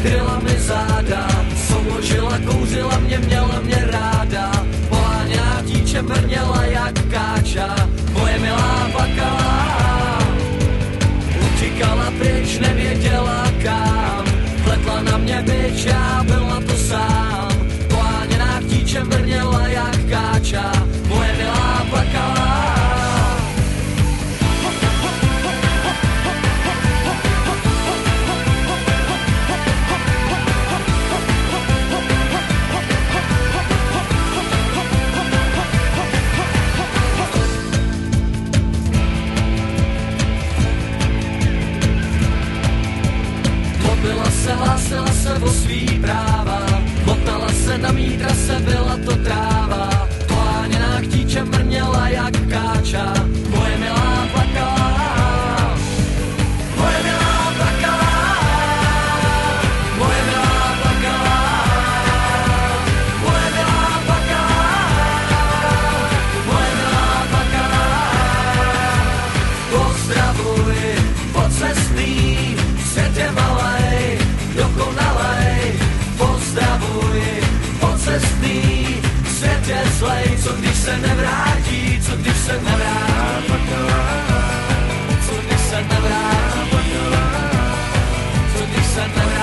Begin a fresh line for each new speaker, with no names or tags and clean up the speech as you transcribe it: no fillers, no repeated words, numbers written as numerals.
kryla mi záda, souložila, kouřila mě, měla mě ráda. Poháněná dítě brněla jak káča, moje milá plakala. Utíkala pryč, nevěděla kam, pletla na mě bič, já byl na to sám. Poháněná dítě brněla jak káča, moje milá plakala. Hlásila se o svý práva, motala se na mý trase, byla to tráva. Poháněná k dítě mrněla jak káča, moje milá plakala. Moje milá plakala, moje milá plakala, moje milá plakala, moje milá plakala. Pozdravuj, pocestný, svět je malej, dokonalej, pozdravuj, pocestný, svět je zlej, co když se nevrátí, co když se nevrátí, co když se nevrátí, co když se nevrátí.